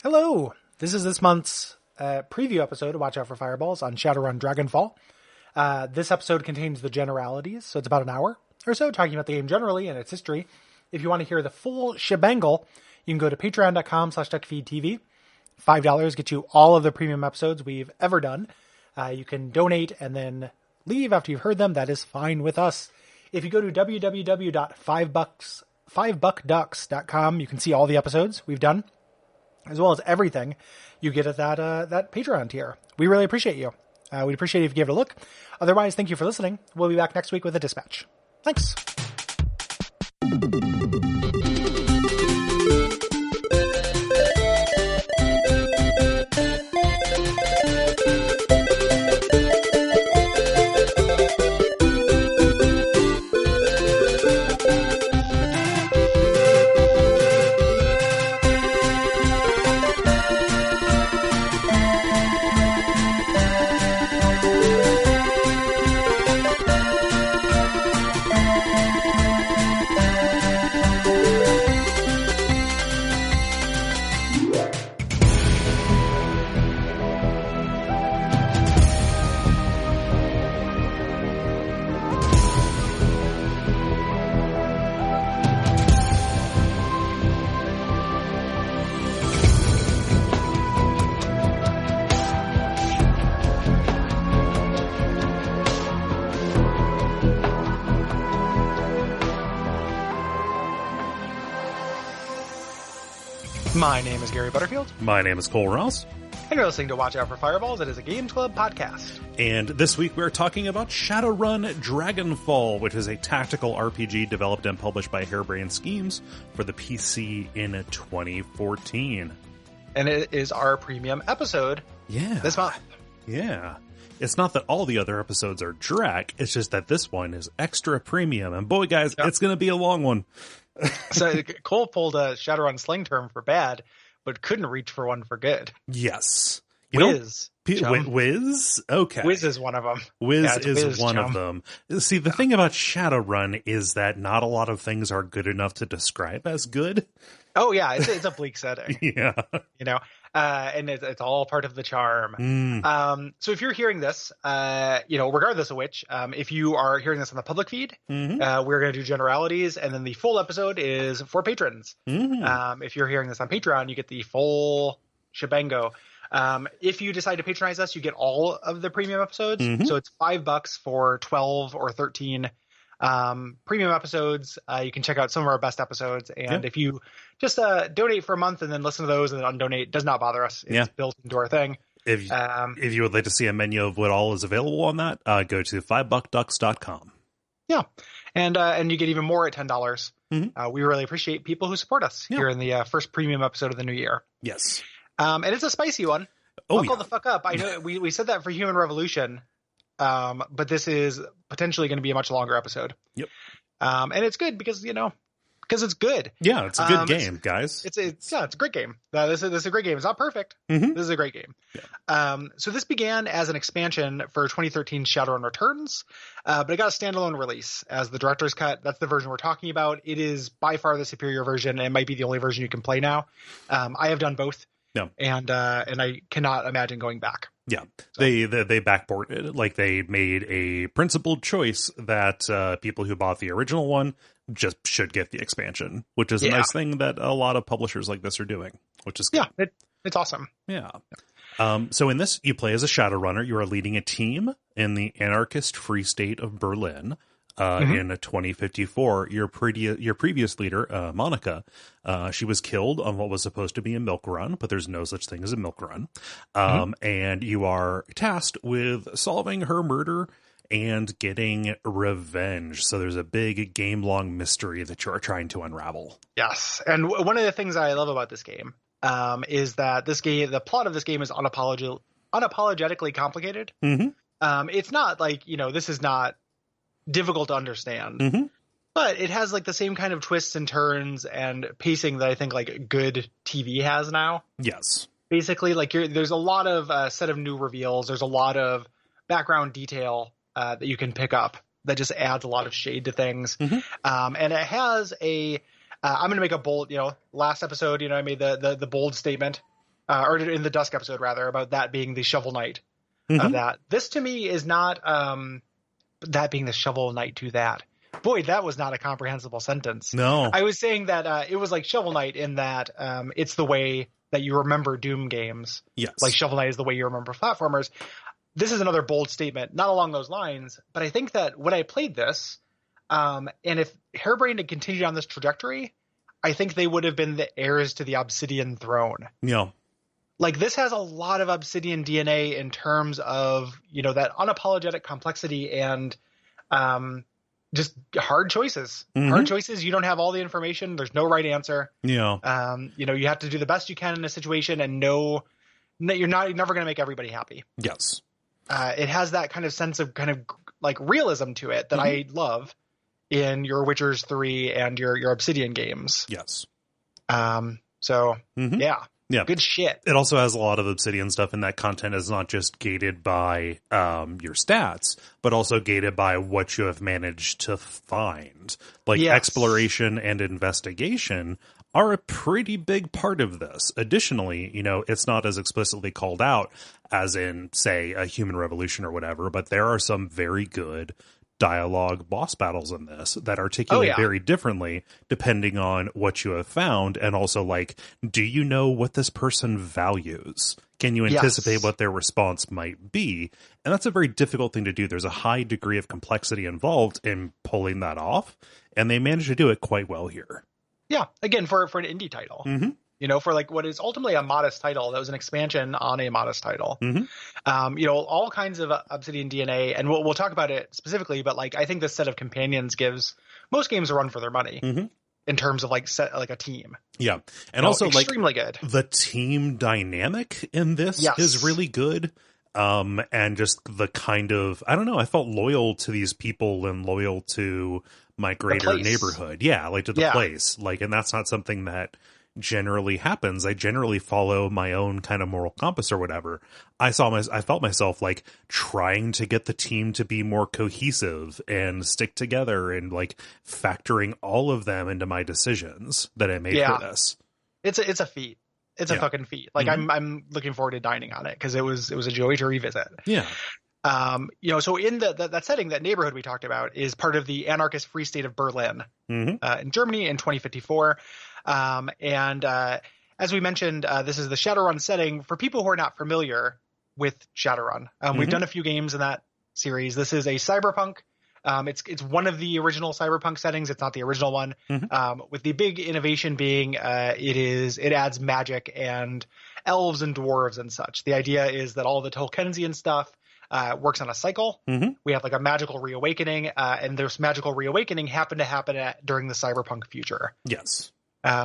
Hello! This is this month's preview episode of Watch Out for Fireballs on Shadowrun Dragonfall. This episode contains the generalities, so it's about an hour or so talking about the game generally and its history. If you want to hear the full shebangle, you can go to patreon.com/Duckfeed.tv. $5 gets you all of the premium episodes we've ever done. You can donate and then leave after you've heard them. That is fine with us. If you go to www.fivebuckducks.com, you can see all the episodes we've done, as well as everything you get at that Patreon tier. We really appreciate you. We'd appreciate it if you give it a look. Otherwise, thank you for listening. We'll be back next week with a dispatch. Thanks. My name is Gary Butterfield. My name is Cole Ross. And you're listening to Watch Out for Fireballs. It is a Games Club podcast. And this week we're talking about Shadowrun Dragonfall, which is a tactical RPG developed and published by Harebrained Schemes for the PC in 2014. And it is our premium episode this month. Yeah. It's not that all the other episodes are Drac, it's just that this one is extra premium. And boy, guys, It's going to be a long one. So Cole pulled a Shadowrun slang term for bad, but couldn't reach for one for good. Yes. Whiz. Whiz? Okay. Whiz is one of them. Whiz is one of them. See, the thing about Shadowrun is that not a lot of things are good enough to describe as good. Oh, yeah. It's a bleak setting. Yeah. You know? And it's all part of the charm. So if you're hearing this, regardless of which, if you are hearing this on the public feed, we're going to do generalities, and then the full episode is for patrons. If you're hearing this on Patreon, you get the full shebango. If you decide to patronize us, you get all of the premium episodes. So it's $5 for 12 or 13 premium episodes. You can check out some of our best episodes, and if you just donate for a month and then listen to those and then undonate, it does not bother us. It's built into our thing. If you would like to see a menu of what all is available on that, go to fivebuckducks.com. Yeah, and you get even more at $10. We really appreciate people who support us here in the first premium episode of the new year. Yes, and it's a spicy one. Buckle the fuck up. I know we said that for Human Revolution. But this is potentially going to be a much longer episode. Yep. And it's good because it's good. Yeah, it's a good game, guys. It's a great game. This is a great game. It's not perfect. This is a great game. Yeah. So this began as an expansion for 2013 Shadowrun Returns, but it got a standalone release as the director's cut. That's the version we're talking about. It is by far the superior version. And it might be the only version you can play now. I have done both. No. And I cannot imagine going back. Yeah, so. They backported. Like, they made a principled choice that people who bought the original one just should get the expansion, which is a nice thing that a lot of publishers like this are doing, which is good. Yeah, it's awesome. Yeah. So in this, you play as a Shadowrunner. You are leading a team in the anarchist Free State of Berlin. In 2054, your previous leader, Monica, she was killed on what was supposed to be a milk run, but there's no such thing as a milk run. And you are tasked with solving her murder and getting revenge. So there's a big game-long mystery that you're trying to unravel. Yes, and one of the things I love about this game is that the plot of this game is unapologetically complicated. It's not like, this is not difficult to understand, but it has like the same kind of twists and turns and pacing that I think like good TV has now. Yes, basically, like there's a lot of set of new reveals. There's a lot of background detail that you can pick up that just adds a lot of shade to things. And it has I'm going to make a bold, last episode, I made the bold statement or in the Dusk episode rather, about that being the Shovel Knight of that. This to me is not that being the Shovel Knight to that. Boy, that was not a comprehensible sentence. No. I was saying that it was like Shovel Knight in that it's the way that you remember Doom games. Yes. Like Shovel Knight is the way you remember platformers. This is another bold statement, not along those lines, but I think that when I played this, and if Harebrained had continued on this trajectory, I think they would have been the heirs to the Obsidian throne. Yeah. Like, this has a lot of Obsidian DNA in terms of, you know, that unapologetic complexity and just hard choices. Hard choices. You don't have all the information. There's no right answer. Yeah. You know, you have to do the best you can in a situation and know that you're never going to make everybody happy. Yes. It has that kind of sense of kind of like realism to it that I love in your Witchers 3 and your Obsidian games. Yes. Yeah, good shit. It also has a lot of Obsidian stuff, and that content is not just gated by your stats, but also gated by what you have managed to find. Like exploration and investigation are a pretty big part of this. Additionally, you know, it's not as explicitly called out as in, say, a Human Revolution or whatever, but there are some very good dialogue boss battles in this that articulate very differently depending on what you have found, and also like, do you know what this person values? Can you anticipate what their response might be? And that's a very difficult thing to do. There's a high degree of complexity involved in pulling that off, and they managed to do it quite well here. Yeah, again, for an indie title. You know, for like what is ultimately a modest title that was an expansion on a modest title. You know, all kinds of Obsidian DNA, and we'll talk about it specifically, but like I think this set of companions gives most games a run for their money in terms of like a team. Yeah, and also extremely like good. The team dynamic in this is really good. And just the kind of, I don't know, I felt loyal to these people and loyal to my greater neighborhood. Yeah, like to the place. Like, and that's not something that generally happens. I generally follow my own kind of moral compass or whatever. I felt myself like trying to get the team to be more cohesive and stick together, and like factoring all of them into my decisions that I made for this. It's a feat. It's a fucking feat. Like I'm looking forward to dining on it because it was a joy to revisit. Yeah. You know, so in that setting, that neighborhood we talked about is part of the anarchist Free State of Berlin in Germany in 2054. And as we mentioned, this is the Shadowrun setting. For people who are not familiar with Shadowrun, we've done a few games in that series. This is a cyberpunk. It's one of the original cyberpunk settings. It's not the original one. With the big innovation being it adds magic and elves and dwarves and such. The idea is that all the Tolkiensian stuff works on a cycle. We have like a magical reawakening, and this magical reawakening happened to happen during the cyberpunk future. Yes.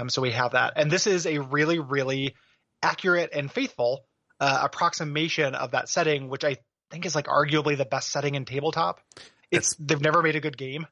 So we have that. And this is a really, really accurate and faithful approximation of that setting, which I think is like arguably the best setting in tabletop. They've never made a good game,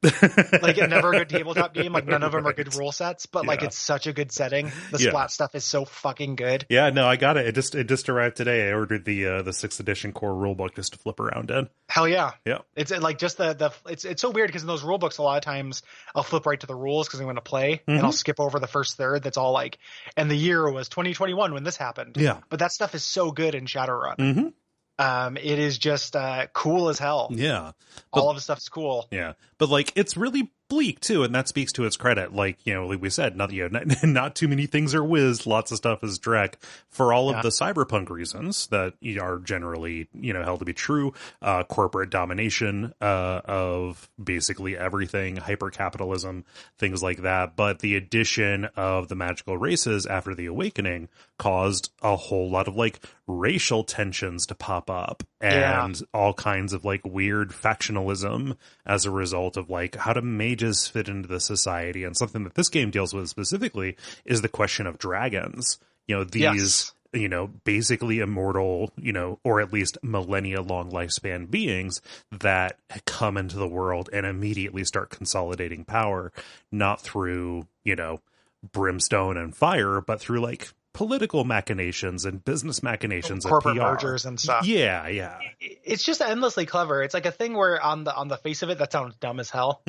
like never a good tabletop game. Like none of them are good rule sets, but like it's such a good setting. The splat stuff is so fucking good. Yeah, no, I got it. It just arrived today. I ordered the 6th edition core rulebook just to flip around in. Hell yeah, yeah. It's like just it's so weird because in those rule books a lot of times I'll flip right to the rules because I'm going to play and I'll skip over the first third. That's all like, and the year was 2021 when this happened. Yeah, but that stuff is so good in Shadowrun. It is just cool as hell. Yeah. All of the stuff is cool. Yeah. But like it's really bleak too, and that speaks to its credit. Like, you know, like we said, not too many things are whizzed, lots of stuff is Drek for all of the cyberpunk reasons that are generally, you know, held to be true. Corporate domination of basically everything, hyper-capitalism, things like that. But the addition of the magical races after the Awakening caused a whole lot of like racial tensions to pop up and all kinds of like weird factionalism as a result of like how do mages fit into the society. And something that this game deals with specifically is the question of dragons. You know, these you know, basically immortal, you know, or at least millennia long lifespan beings that come into the world and immediately start consolidating power, not through, you know, brimstone and fire, but through like political machinations and business machinations and corporate PR. mergers and stuff. Yeah. It's just endlessly clever. It's like a thing where on the face of it, that sounds dumb as hell.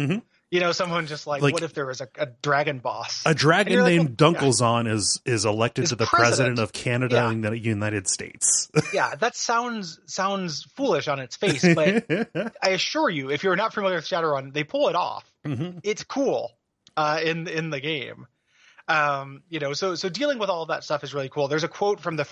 someone just like what if there was a dragon boss? A dragon named Dunkelzahn is elected to the president of Canada and the United States. Yeah, that sounds foolish on its face, but I assure you, if you're not familiar with Shadowrun, they pull it off. Mm-hmm. It's cool in the game. So dealing with all of that stuff is really cool. There's a quote from the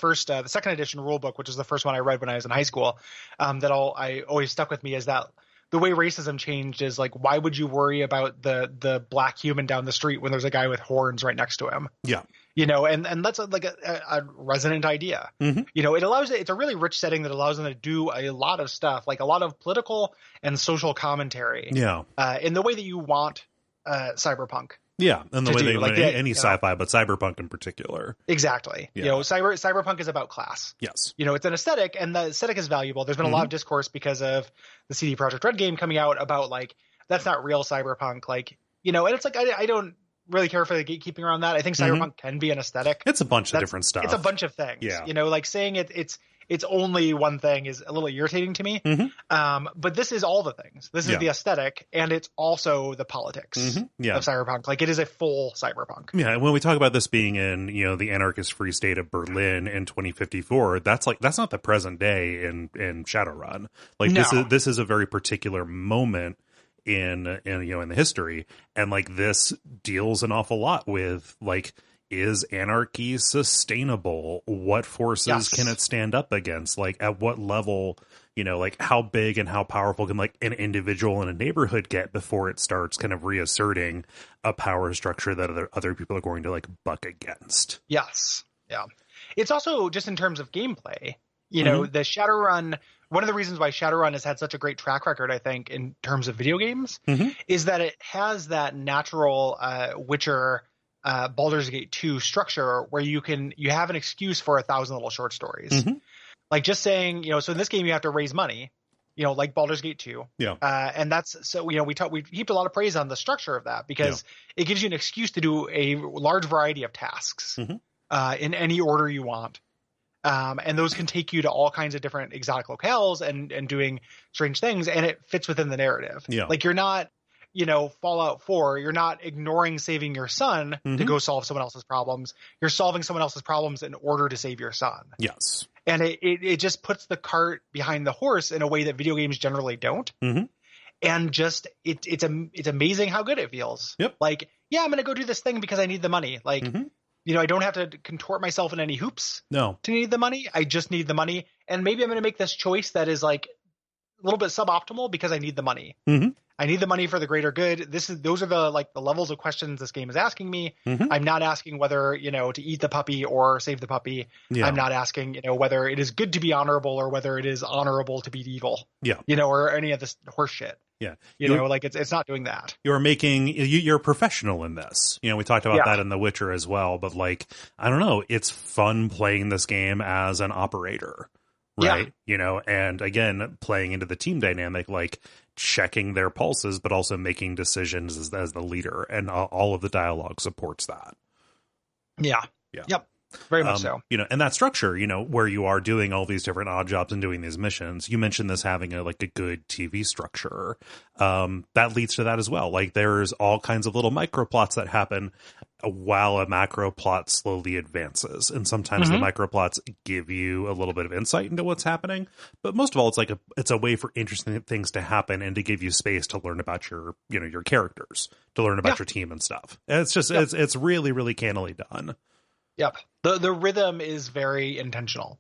second edition rulebook, which is the first one I read when I was in high school, that I always stuck with me, is that the way racism changed is like, why would you worry about the black human down the street when there's a guy with horns right next to him? Yeah. And that's like a resonant idea. Mm-hmm. It's a really rich setting that allows them to do a lot of stuff, like a lot of political and social commentary. Yeah. In the way that you want cyberpunk. Yeah, and the way they want any sci-fi, but cyberpunk in particular. Exactly. Yeah. Cyberpunk is about class. Yes. It's an aesthetic, and the aesthetic is valuable. There's been a lot of discourse because of the CD Projekt Red game coming out about like that's not real cyberpunk, and it's like I don't really care for the gatekeeping around that. I think cyberpunk can be an aesthetic. It's a bunch of different stuff. It's a bunch of things. Yeah. Like saying it's only one thing is a little irritating to me. Mm-hmm. But this is all the things. This is the aesthetic, and it's also the politics of cyberpunk. Like it is a full cyberpunk. Yeah, and when we talk about this being in the anarchist free state of Berlin in 2054, that's not the present day in Shadowrun. Like this is a very particular moment in the history, and like this deals an awful lot with like, is anarchy sustainable? What forces can it stand up against? Like at what level, like how big and how powerful can like an individual in a neighborhood get before it starts kind of reasserting a power structure that other people are going to like buck against? Yes. Yeah. It's also just in terms of gameplay, the Shadowrun, one of the reasons why Shadowrun has had such a great track record, I think, in terms of video games, is that it has that natural Witcher Baldur's Gate 2 structure where you have an excuse for 1,000 little short stories. Mm-hmm. Like just saying, so in this game you have to raise money, like Baldur's Gate 2. Yeah. And that's we heaped a lot of praise on the structure of that because it gives you an excuse to do a large variety of tasks in any order you want. And those can take you to all kinds of different exotic locales and doing strange things, and it fits within the narrative. Yeah. Like you're not Fallout 4, you're not ignoring saving your son to go solve someone else's problems. You're solving someone else's problems in order to save your son. Yes. And it just puts the cart behind the horse in a way that video games generally don't. Mm-hmm. And just it's amazing how good it feels. Yep. Like, I'm going to go do this thing because I need the money. Like, I don't have to contort myself in any hoops to need the money. I just need the money. And maybe I'm going to make this choice that is like a little bit suboptimal because I need the money. Mm-hmm. I need the money for the greater good. Those are the levels of questions this game is asking me. Mm-hmm. I'm not asking whether, to eat the puppy or save the puppy. Yeah. I'm not asking, whether it is good to be honorable or whether it is honorable to be evil. Yeah. Or any of this horse shit. Yeah. It's not doing that. You're a professional in this. We talked about that in The Witcher as well, but like, I don't know, it's fun playing this game as an operator. Right. Yeah. And again, playing into the team dynamic, like checking their pulses, but also making decisions as the leader, and all of the dialogue supports that. Yeah. Yeah. Yep. Very much so. And that structure, where you are doing all these different odd jobs and doing these missions, you mentioned this having a good TV structure. That leads to that as well. Like there's all kinds of little micro plots that happen while a macro plot slowly advances. And sometimes the micro plots give you a little bit of insight into what's happening. But most of all, it's a way for interesting things to happen and to give you space to learn about your characters, to learn about your team and stuff. And it's just, it's really, really cannily done. Yep. The rhythm is very intentional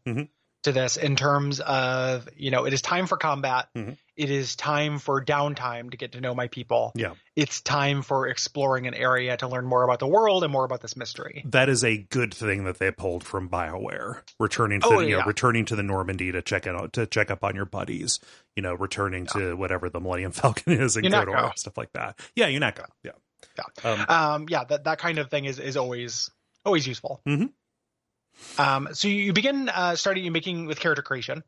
to this in terms of, it is time for combat. Mm-hmm. It is time for downtime to get to know my people. Yeah. It's time for exploring an area to learn more about the world and more about this mystery. That is a good thing that they pulled from BioWare. Returning to the Normandy to check up on your buddies, returning to whatever the Millennium Falcon is and Godor, stuff like that. Yeah, UNACO. Yeah. Yeah. That kind of thing is always useful. Mm-hmm. So you begin starting making with character creation.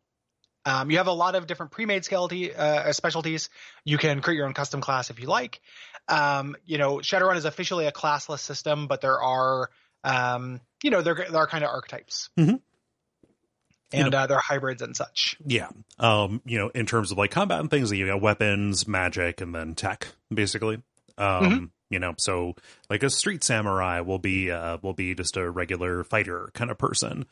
You have a lot of different pre-made specialties. You can create your own custom class if you like. Shadowrun is officially a classless system, but there are, there are kind of archetypes. Mm-hmm. And there are hybrids and such. Yeah. In terms of like combat and things, you got weapons, magic, and then tech, basically. You know, so like a street samurai will be just a regular fighter kind of person.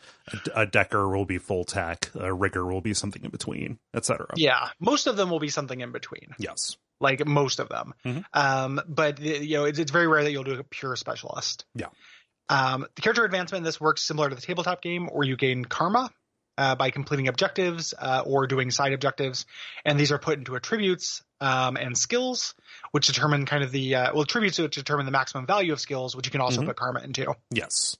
A decker will be full tech. A rigger will be something in between, etc. Yeah, most of them will be something in between. Yes, like most of them. But you know, it's very rare that you'll do a pure specialist. Yeah. The character advancement in this works similar to the tabletop game, where you gain karma by completing objectives or doing side objectives, and these are put into attributes and skills, which determine kind of the attributes which determine the maximum value of skills, which you can also put karma into. Yes.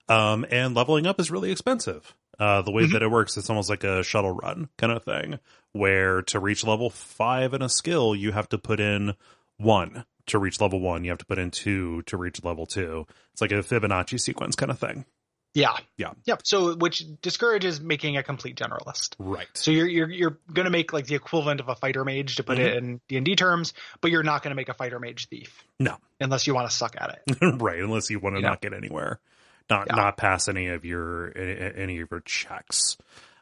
And leveling up is really expensive. The way that it works, it's almost like a shuttle run kind of thing, where to reach level 5 in a skill, you have to put in 1. To reach level 1, you have to put in 2 to reach level 2. It's like a Fibonacci sequence kind of thing. Yeah. Yeah. Yep. So, which discourages making a complete generalist. Right. So you're going to make like the equivalent of a fighter mage, to put it in D&D terms, but you're not going to make a fighter mage thief. No. Unless you want to suck at it. Right. Unless you want to not get anywhere, not pass any of your checks.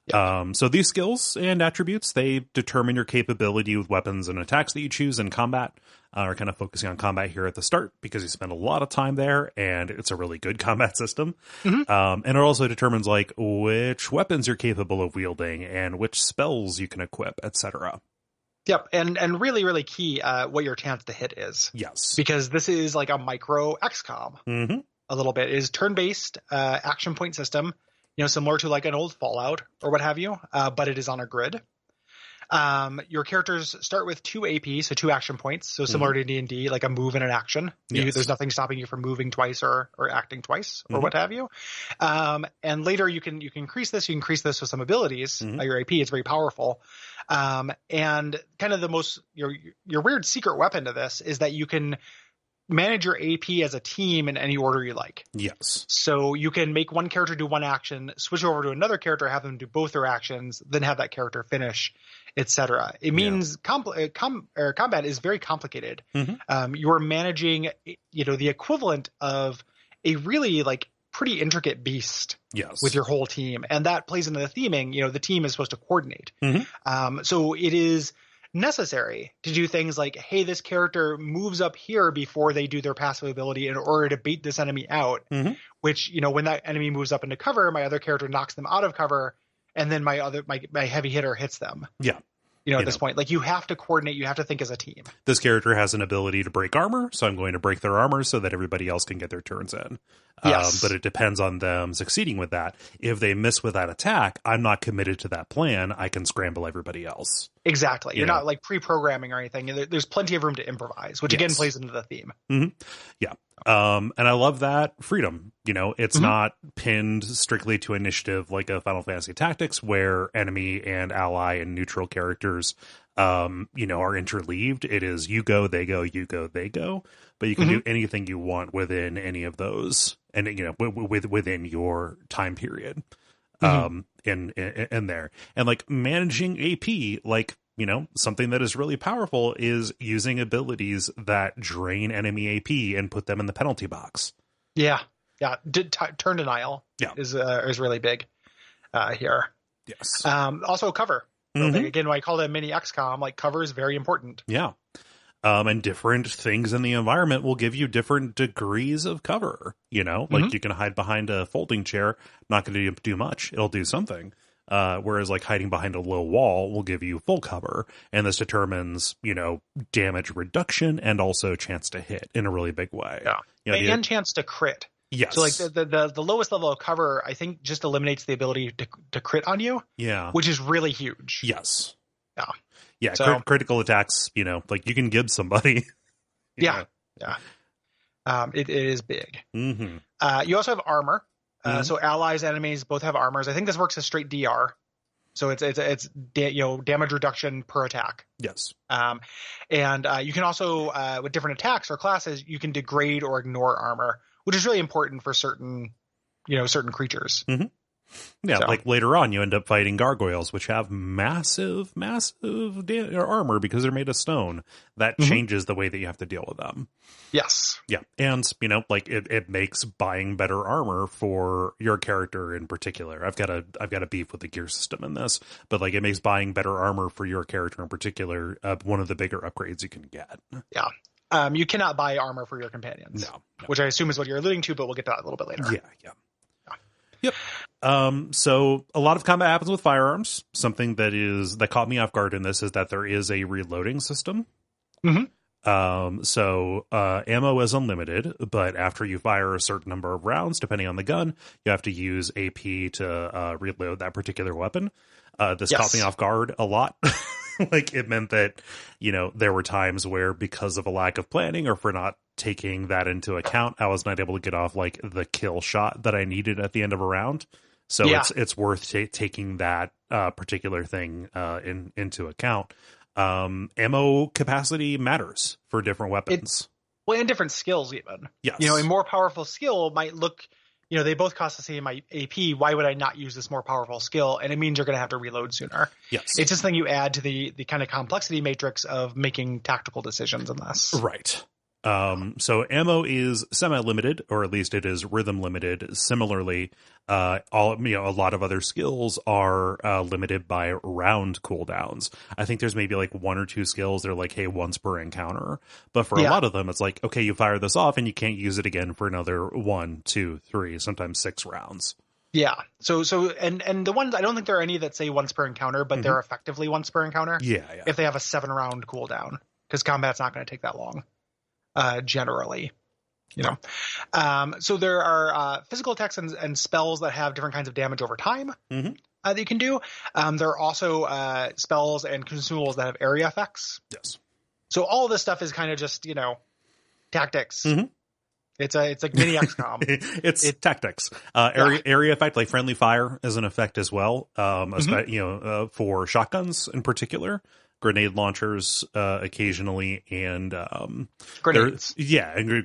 Yep. So these skills and attributes, they determine your capability with weapons and attacks that you choose in combat. We're kind of focusing on combat here at the start because you spend a lot of time there and it's a really good combat system. And it also determines like which weapons you're capable of wielding and which spells you can equip, etc. Yep. And really, really key what your chance to hit is. Yes. Because this is like a micro XCOM. A little bit. It is turn-based action point system, you know, similar to like an old Fallout or what have you, but it is on a grid. Your characters start with 2 AP, so 2 action points. So similar to D&D, like a move and an action. Yes. There's nothing stopping you from moving twice or acting twice or what have you. And later you can increase this. You increase this with some abilities. Your AP is very powerful. And kind of the most your weird secret weapon to this is that you can manage your AP as a team in any order you like. Yes. So you can make one character do one action, switch over to another character, have them do both their actions, then have that character finish, etc. It means combat is very complicated. You're managing, you know, the equivalent of a really like pretty intricate beast. Yes. With your whole team, and that plays into the theming. You know, the team is supposed to coordinate. So it is necessary to do things like, hey, this character moves up here before they do their passive ability in order to bait this enemy out, which, you know, when that enemy moves up into cover, my other character knocks them out of cover, and then my heavy hitter hits them. Yeah. You know, at this point, like you have to coordinate, you have to think as a team. This character has an ability to break armor, so I'm going to break their armor so that everybody else can get their turns in. Yes. But it depends on them succeeding with that. If they miss with that attack, I'm not committed to that plan. I can scramble everybody else. Exactly. You're not like pre-programming or anything. There's plenty of room to improvise, which again plays into the theme. Yeah. And I love that freedom. You know, it's not pinned strictly to initiative like a Final Fantasy Tactics where enemy and ally and neutral characters, you know, are interleaved. It is you go, they go, you go, they go. But you can do anything you want within any of those, and you know, within your time period, in there, and like managing AP, like, you know, something that is really powerful is using abilities that drain enemy AP and put them in the penalty box. Yeah. Turn denial is really big here. Yes. Also cover. Again, when I call it a mini XCOM, like cover is very important. Yeah. And different things in the environment will give you different degrees of cover. You know, like you can hide behind a folding chair, not going to do much. It'll do something. Whereas like hiding behind a low wall will give you full cover. And this determines, you know, damage reduction and also chance to hit in a really big way. Yeah. You know, and chance to crit. Yes. So like the lowest level of cover, I think, just eliminates the ability to crit on you. Yeah. Which is really huge. Yes. Yeah. Yeah. So, critical attacks, you know, like you can give somebody. Yeah. It is big. You also have armor. So allies, enemies both have armors. I think this works as straight DR. So it's you know, damage reduction per attack. Yes. And you can also with different attacks or classes, you can degrade or ignore armor, which is really important for certain creatures. Yeah, so, like later on, you end up fighting gargoyles, which have massive armor because they're made of stone. That changes the way that you have to deal with them. Yes. Yeah, and you know, like it makes buying better armor for your character in particular. I've got a beef with the gear system in this, but like it makes buying better armor for your character in particular one of the bigger upgrades you can get. Yeah. You cannot buy armor for your companions. No. Which I assume is what you're alluding to, but we'll get to that a little bit later. Yeah. Yep. So a lot of combat happens with firearms. Something that caught me off guard in this is that there is a reloading system. So ammo is unlimited, but after you fire a certain number of rounds, depending on the gun, you have to use AP to reload that particular weapon. This caught me off guard a lot. Like, it meant that, there were times where, because of a lack of planning or for not taking that into account, I was not able to get off like the kill shot that I needed at the end of a round. So it's worth taking that particular thing into account. Ammo capacity matters for different weapons. And different skills even. Yes. A more powerful skill might look, they both cost the same AP. Why would I not use this more powerful skill? And it means you're going to have to reload sooner. Yes. It's just something you add to the kind of complexity matrix of making tactical decisions in this. Right. So ammo is semi-limited, or at least it is rhythm limited. Similarly, a lot of other skills are limited by round cooldowns. I think there's maybe like one or two skills that are like, hey, once per encounter. But for a lot of them, it's like, okay, you fire this off and you can't use it again for another 1, 2, 3, sometimes 6 rounds. Yeah. So and the ones, I don't think there are any that say once per encounter, but they're effectively once per encounter. Yeah. If they have a 7-round cooldown, because combat's not going to take that long. Generally, so there are physical attacks and spells that have different kinds of damage over time that you can do. There are also spells and consumables that have area effects. Yes. So all of this stuff is kind of just tactics. It's like mini XCOM. it's tactics. Area effect, like friendly fire, is an effect as well. For shotguns in particular. Grenade launchers occasionally, and grenades.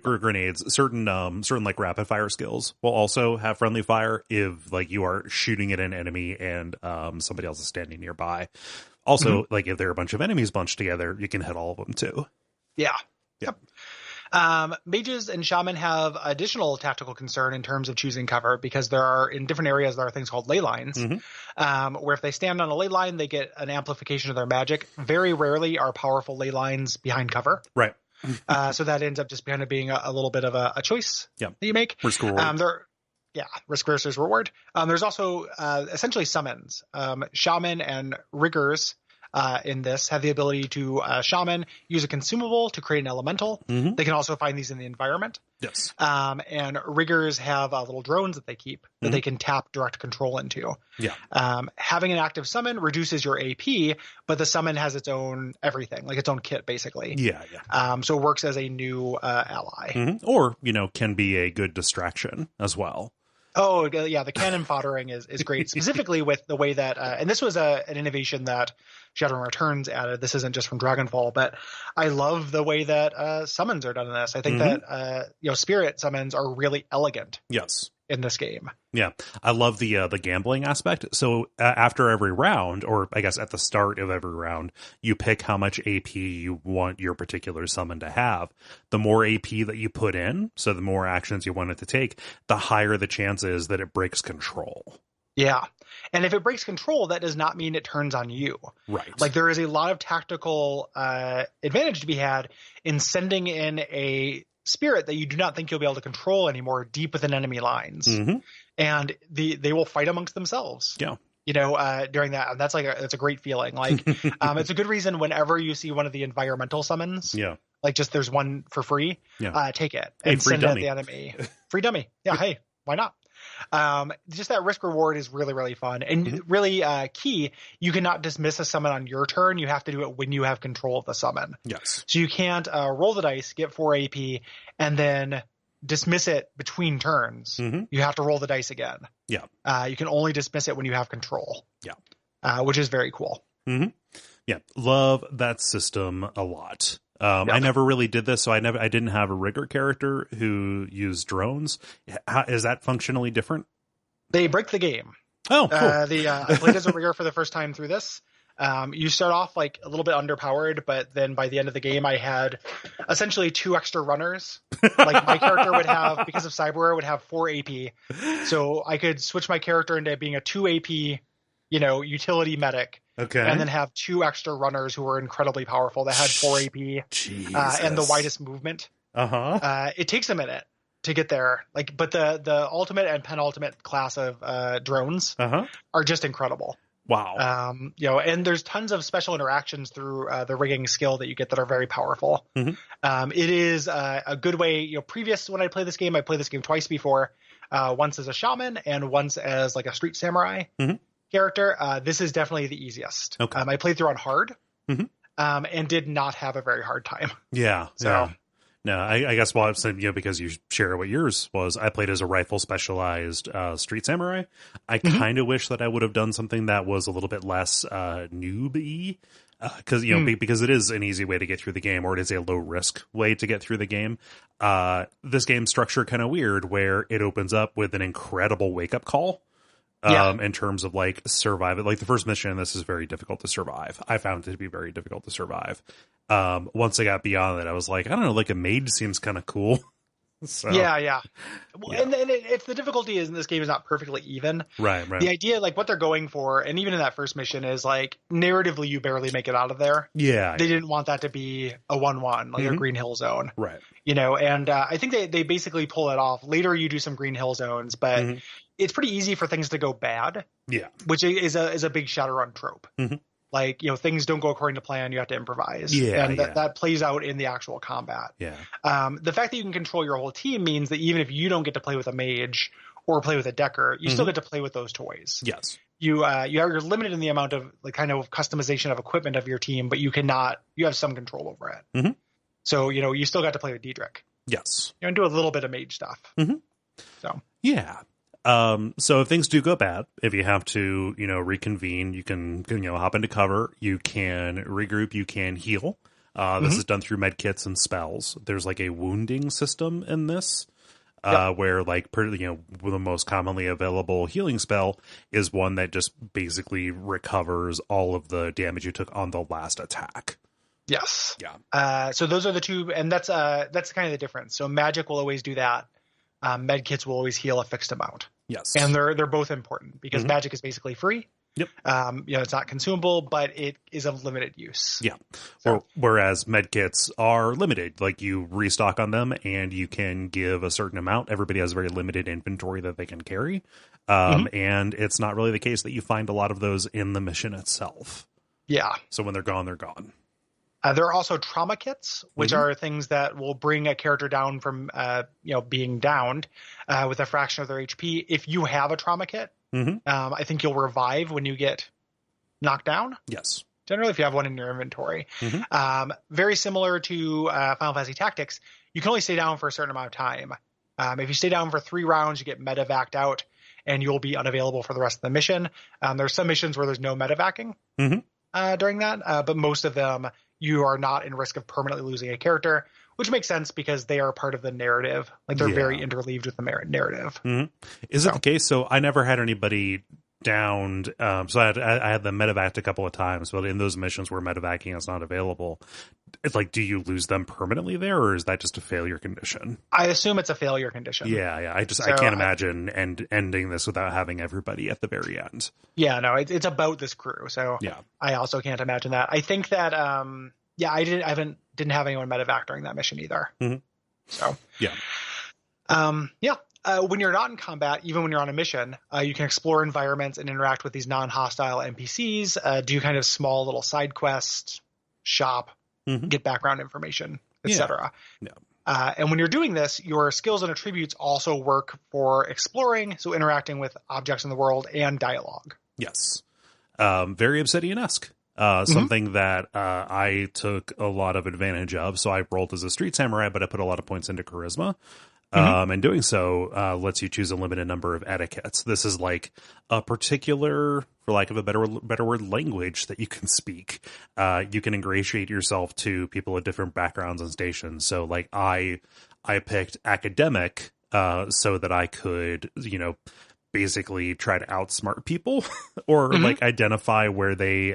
Grenades. Certain like rapid fire skills will also have friendly fire if like you are shooting at an enemy and somebody else is standing nearby. Also, like if there are a bunch of enemies bunched together, you can hit all of them too. Yeah. Yep. Mages and shaman have additional tactical concern in terms of choosing cover, because in different areas, there are things called ley lines, where if they stand on a ley line, they get an amplification of their magic. Very rarely are powerful ley lines behind cover. Right. So that ends up just kind of being a little bit of a choice that you make. Risk reward. Risk versus reward. There's also essentially summons. Shaman and riggers in this have the ability to shaman use a consumable to create an elemental. They can also find these in the environment. Yes. And riggers have little drones that they keep that they can tap direct control into. Yeah. Having an active summon reduces your AP, but the summon has its own everything, like its own kit basically. Yeah. So it works as a new ally. Or can be a good distraction as well. Oh, yeah, the cannon foddering is great, specifically with the way that and this was an innovation that Shadowrun Returns added. This isn't just from Dragonfall, but I love the way that summons are done in this. I think that spirit summons are really elegant. Yes. In this game. Yeah. I love the gambling aspect. So after every round, or I guess at the start of every round, you pick how much AP you want your particular summon to have. The more AP that you put in, so the more actions you want it to take, the higher the chance is that it breaks control. Yeah. And if it breaks control, that does not mean it turns on you. Right. Like, there is a lot of tactical advantage to be had in sending in a spirit that you do not think you'll be able to control anymore deep within enemy lines. And they will fight amongst themselves. Yeah. During that. And that's it's a great feeling. Like, it's a good reason whenever you see one of the environmental summons. Yeah. Like, just there's one for free. Yeah. Take it and send it at the enemy. Free dummy. Yeah. Hey, why not? Just that risk reward is really, really fun and really key. You cannot dismiss a summon on your turn. You have to do it when you have control of the summon. Yes. So you can't roll the dice, get 4 AP, and then dismiss it between turns. You have to roll the dice again. Yeah. You can only dismiss it when you have control. Yeah. Which is very cool. Yeah. Love that system a lot. I never really did this, so I didn't have a rigger character who used drones. Is that functionally different? They break the game. Oh, cool. I played as a rigger for the first time through this. You start off like a little bit underpowered, but then by the end of the game, I had essentially 2 extra runners. Like, my character would have, because of Cyberware, would have 4 AP. So I could switch my character into being a 2 AP, utility medic. Okay. And then have 2 extra runners who were incredibly powerful that had 4 AP and the widest movement. It takes a minute to get there. But the ultimate and penultimate class of drones are just incredible. Wow. And there's tons of special interactions through the rigging skill that you get that are very powerful. It is a good way. Previous when I played this game twice before. Once as a shaman and once as like a street samurai character. This is definitely the easiest. Okay. I played through on hard and did not have a very hard time. Yeah. No, I guess because you share what yours was, I played as a rifle specialized street samurai. I kind of wish that I would have done something that was a little bit less newbie. Because it is an easy way to get through the game, or it is a low risk way to get through the game. This game's structure kind of weird, where it opens up with an incredible wake up call. In terms of like survive it. Like the first mission in this is very difficult to survive. I found it to be very difficult to survive. Once I got beyond that, I was like, I don't know, like a mage seems kind of cool. So, yeah. And it's the difficulty is in this game is not perfectly even. Right. The idea, like what they're going for, and even in that first mission, is like narratively you barely make it out of there. Yeah. They didn't want that to be a 1-1, like a Green Hill zone. Right. And I think they basically pull it off. Later you do some Green Hill zones, but it's pretty easy for things to go bad. Yeah. Which is a big Shadowrun trope. Like, things don't go according to plan. You have to improvise. That plays out in the actual combat. Yeah. The fact that you can control your whole team means that even if you don't get to play with a mage or play with a decker, you still get to play with those toys. Yes. You're limited in the amount of like kind of customization of equipment of your team, but you have some control over it. So, you still got to play with Diedrich. Yes. And do a little bit of mage stuff. So. Yeah. So if things do go bad, if you have to, reconvene, you can, hop into cover, you can regroup, you can heal. This is done through med kits and spells. There's like a wounding system in this, where like, the most commonly available healing spell is one that just basically recovers all of the damage you took on the last attack. Yes. Yeah. So those are the two, and that's kind of the difference. So magic will always do that. Med kits will always heal a fixed amount. Yes. And they're both important because magic is basically free. Yep. It's not consumable, but it is of limited use. Yeah. So. Whereas med kits are limited, like you restock on them and you can give a certain amount. Everybody has very limited inventory that they can carry. And it's not really the case that you find a lot of those in the mission itself. Yeah. So when they're gone, they're gone. There are also trauma kits, which are things that will bring a character down from, being downed with a fraction of their HP. If you have a trauma kit, I think you'll revive when you get knocked down. Yes. Generally, if you have one in your inventory. Very similar to Final Fantasy Tactics, you can only stay down for a certain amount of time. If you stay down for 3 rounds, you get medevaced out, and you'll be unavailable for the rest of the mission. There's some missions where there's no medevacing during that, but most of them you are not in risk of permanently losing a character, which makes sense because they are part of the narrative. Like they're very interleaved with the narrative. Is it the case? So I never had anybody downed. So I had them medevac a couple of times, but in those missions where medevacing is not available, it's like, do you lose them permanently there, or is that just a failure condition? I assume it's a failure condition. Yeah. I can't imagine ending this without having everybody at the very end. Yeah, no, it's about this crew. So yeah, I also can't imagine that. I think that I didn't have anyone medevac during that mission either. So yeah. When you're not in combat, even when you're on a mission, you can explore environments and interact with these non-hostile NPCs, do kind of small little side quests, shop, get background information, etc. Yeah. And when you're doing this, your skills and attributes also work for exploring, so interacting with objects in the world and dialogue. Yes. Very Obsidian-esque. Something that I took a lot of advantage of. So I rolled as a street samurai, but I put a lot of points into charisma. And doing so lets you choose a limited number of etiquettes. This is like a particular, for lack of a better word, language that you can speak. You can ingratiate yourself to people of different backgrounds and stations. So like I picked academic so that I could, basically try to outsmart people or like identify where they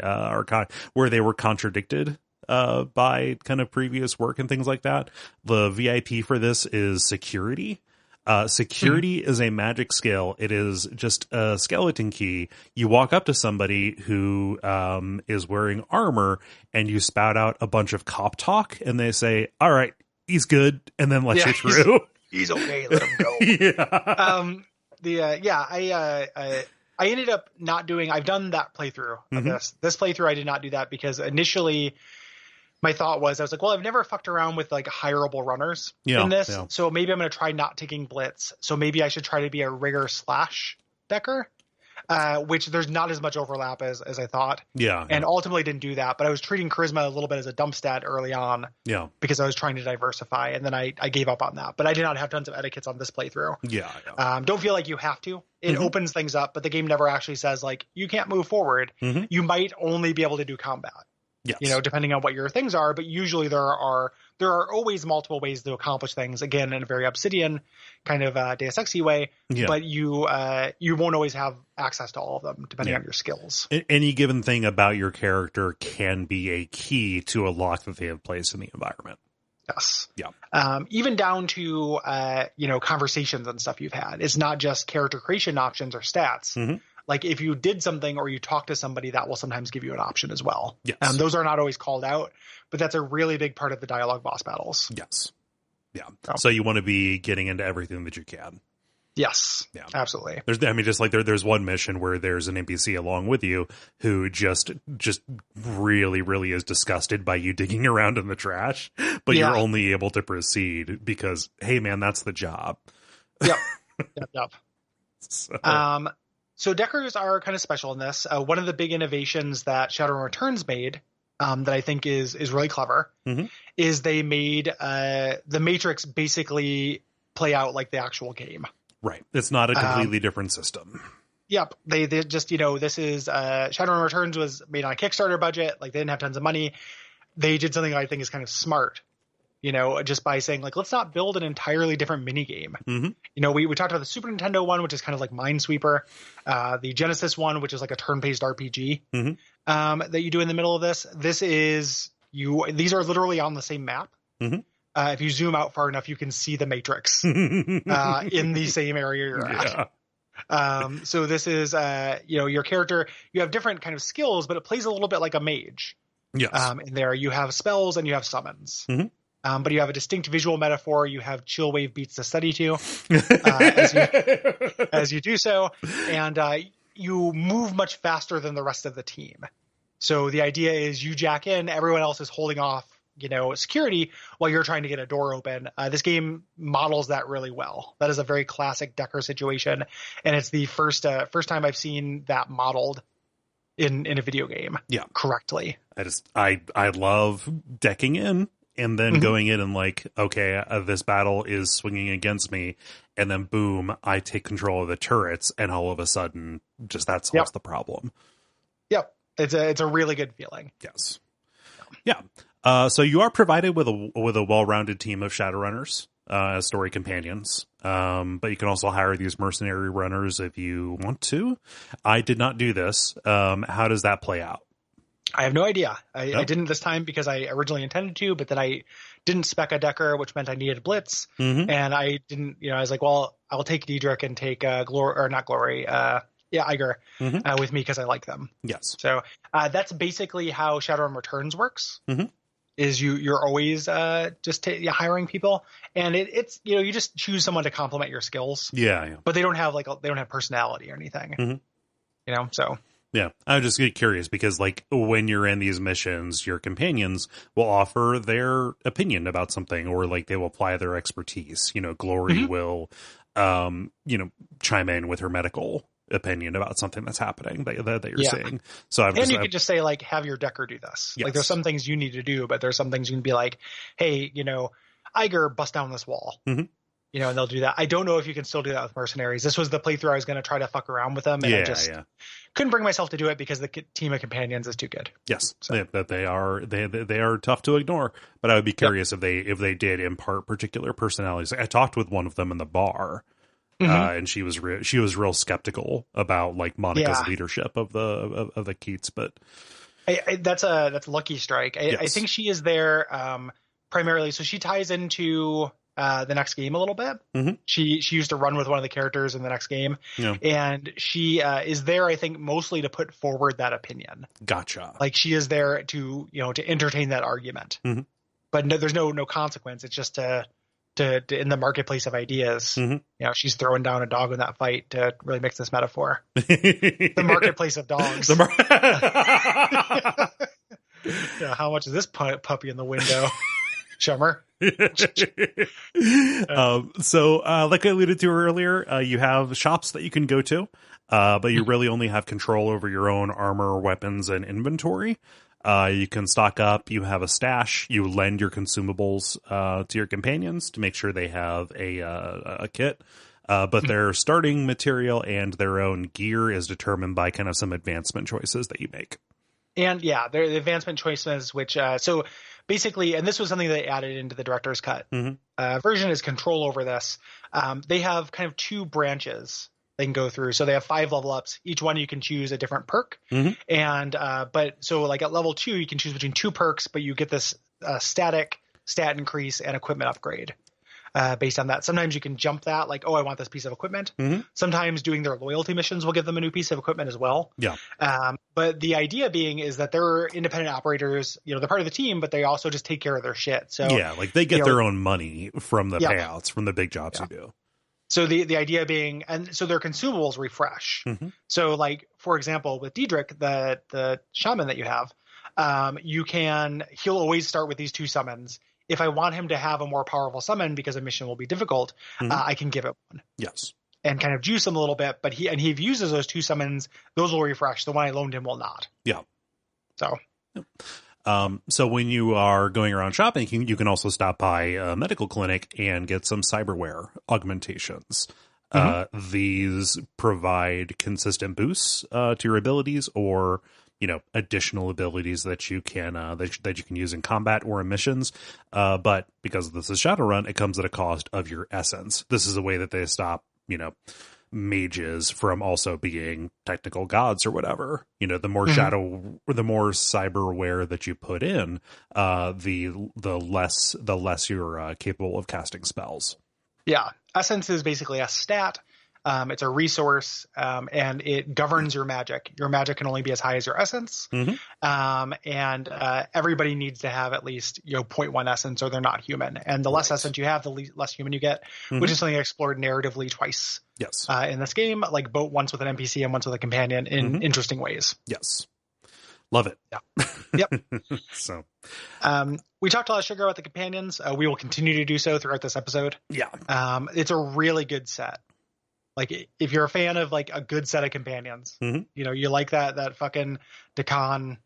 where they were contradicted by kind of previous work and things like that. The VIP for this is security. Security is a magic skill. It is just a skeleton key. You walk up to somebody who is wearing armor, and you spout out a bunch of cop talk, and they say, "All right, he's good," and then let you through. He's okay. Let him go. I ended up not doing. I've done that playthrough of this playthrough. I did not do that because initially my thought was, I was like, well, I've never fucked around with like hireable runners in this. Yeah. So maybe I'm going to try not taking blitz. So maybe I should try to be a rigger / decker, which there's not as much overlap as I thought. Yeah. And ultimately didn't do that. But I was treating charisma a little bit as a dump stat early on. Yeah. Because I was trying to diversify. And then I gave up on that. But I did not have tons of etiquettes on this playthrough. Yeah. Don't feel like you have to. It opens things up, but the game never actually says like, you can't move forward. You might only be able to do combat. Yes. You know, depending on what your things are, but usually there are always multiple ways to accomplish things. Again, in a very Obsidian kind of Deus Ex-y way, but you won't always have access to all of them depending on your skills. Any given thing about your character can be a key to a lock that they have placed in the environment. Yes. Yeah. Even down to conversations and stuff you've had. It's not just character creation options or stats. Like if you did something or you talk to somebody, that will sometimes give you an option as well. Yes. Those are not always called out, but that's a really big part of the dialogue boss battles. Yes. Yeah. So you want to be getting into everything that you can. Yes. Yeah. Absolutely. There's one mission where there's an NPC along with you who just really, really is disgusted by you digging around in the trash, but you're only able to proceed because, hey man, that's the job. Yep. So Deckers are kind of special in this. One of the big innovations that Shadowrun Returns made that I think is really clever is they made the Matrix basically play out like the actual game. Right. It's not a completely different system. Yep. They just, this is Shadowrun Returns was made on a Kickstarter budget. Like they didn't have tons of money. They did something I think is kind of smart. Just by saying like, let's not build an entirely different mini game. We talked about the Super Nintendo one, which is kind of like Minesweeper, the Genesis one, which is like a turn-based RPG that you do in the middle of this. These are literally on the same map. If you zoom out far enough, you can see the Matrix in the same area you're at. So this is, your character, you have different kind of skills, but it plays a little bit like a mage. Yes. In there, you have spells and you have summons. But you have a distinct visual metaphor. You have chill wave beats to study to as you do so. And you move much faster than the rest of the team. So the idea is you jack in, everyone else is holding off, security while you're trying to get a door open. This game models that really well. That is a very classic Decker situation. And it's the first time I've seen that modeled in a video game correctly. I love decking in. And then going in and like, okay, this battle is swinging against me. And then boom, I take control of the turrets. And all of a sudden, just that solves the problem. Yep. It's a really good feeling. Yes. Yeah. So you are provided with a well-rounded team of Shadowrunners as story companions. But you can also hire these mercenary runners if you want to. I did not do this. How does that play out? I have no idea. I didn't this time because I originally intended to, but then I didn't spec a Decker, which meant I needed Blitz. And I didn't, I was like, well, I'll take Diedrich and take Iger with me because I like them. Yes. So that's basically how Shadowrun Returns works. Is you're always just hiring people, and it's you just choose someone to complement your skills. Yeah. But they don't have personality or anything. So. Yeah, I'm just curious because, like, when you're in these missions, your companions will offer their opinion about something, or like they will apply their expertise. Glory will, chime in with her medical opinion about something that's happening that you're seeing. So you could just say like, have your Decker do this. Yes. Like, there's some things you need to do, but there's some things you can be like, hey, Iger, bust down this wall. And they'll do that. I don't know if you can still do that with mercenaries. This was the playthrough I was going to try to fuck around with them, and I just couldn't bring myself to do it because the team of companions is too good. Yes, so. They are tough to ignore. But I would be curious if they did impart particular personalities. I talked with one of them in the bar, and she was real skeptical about like Monica's leadership of the Keats. But that's a lucky strike. I think she is there primarily. So she ties into the next game a little bit. Mm-hmm. She used to run with one of the characters in the next game, and she is there, I think, mostly to put forward that opinion. Gotcha. Like she is there to to entertain that argument, but there's no consequence. It's just to in the marketplace of ideas. She's throwing down a dog in that fight to really mix this metaphor. The marketplace of dogs. How much is this puppy in the window? Chummer. So like I alluded to earlier, you have shops that you can go to, but you really only have control over your own armor, weapons, and inventory. You can stock up, you have a stash, you lend your consumables to your companions to make sure they have a kit. But their starting material and their own gear is determined by kind of some advancement choices that you make. And the advancement choices, which so basically, and this was something they added into the director's cut version, is control over this. They have kind of 2 branches they can go through. So they have 5 level ups. Each one you can choose a different perk. And but so like at level 2, you can choose between 2 perks, but you get this static stat increase and equipment upgrade. Based on that. Sometimes you can jump that, like, oh, I want this piece of equipment. Sometimes doing their loyalty missions will give them a new piece of equipment as well. But the idea being is that they're independent operators, they're part of the team, but they also just take care of their shit. So like they get their own money from the payouts, from the big jobs you do. So the idea being, and so their consumables refresh. So like, for example, with Diedrich, the shaman that you have, he'll always start with these 2 summons. If I want him to have a more powerful summon because a mission will be difficult, I can give it one. Yes. And kind of juice him a little bit, but he uses those 2 summons, those will refresh. The one I loaned him will not. Yeah. So. So when you are going around shopping, you can also stop by a medical clinic and get some cyberware augmentations. These provide consistent boosts to your abilities, or additional abilities that you can that you can use in combat or in missions. But because this is Shadowrun, it comes at a cost of your essence. This is a way that they stop, mages from also being technical gods or whatever. The more the more cyberware that you put in, the less you're capable of casting spells. Yeah. Essence is basically a stat. It's a resource, and it governs your magic. Your magic can only be as high as your essence. And everybody needs to have at least 0.1 essence, or they're not human. And the less essence you have, the less human you get, which is something explored narratively twice. Yes. In this game, like once with an NPC and once with a companion in interesting ways. Yes. Love it. Yeah. Yep. So, we talked a lot of sugar about the companions. We will continue to do so throughout this episode. Yeah. It's a really good set. Like, if you're a fan of like a good set of companions, you like that fucking Dakan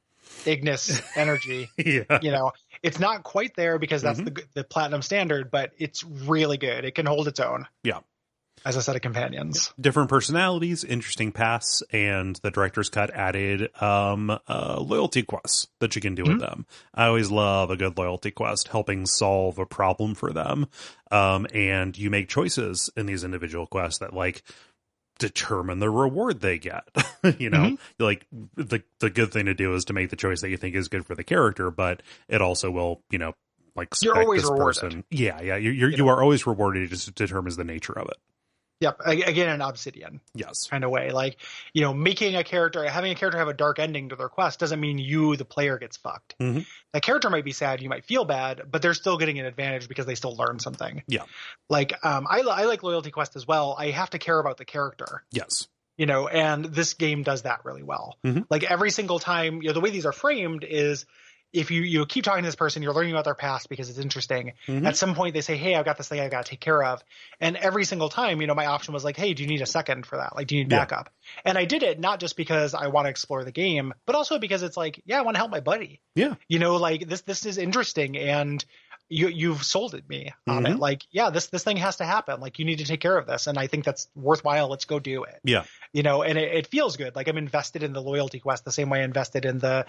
Ignis energy. It's not quite there because that's the platinum standard, but it's really good. It can hold its own. Yeah. As a set of companions. Different personalities, interesting paths, and the director's cut added loyalty quests that you can do with them. I always love a good loyalty quest, helping solve a problem for them. And you make choices in these individual quests that like determine the reward they get. Like the good thing to do is to make the choice that you think is good for the character, but it also will, like you're always rewarded. Person. Yeah. You are always rewarded. It just determines the nature of it. Yep. Again, an Obsidian. Yes. Kind of way. Like, having a character have a dark ending to their quest doesn't mean you, the player, gets fucked. That character might be sad. You might feel bad, but they're still getting an advantage because they still learn something. Yeah. Like, I like loyalty quest as well. I have to care about the character. Yes. And this game does that really well. Like every single time, the way these are framed is, if you keep talking to this person, you're learning about their past because it's interesting. At some point they say, hey, I've got this thing I've got to take care of. And every single time, my option was like, hey, do you need a second for that? Like, do you need backup? And I did it not just because I want to explore the game, but also because it's like, yeah, I want to help my buddy. Yeah. Like this is interesting. And you've sold it me on it. Like, yeah, this thing has to happen. Like, you need to take care of this. And I think that's worthwhile. Let's go do it. Yeah. And it feels good. Like, I'm invested in the loyalty quest the same way I invested in the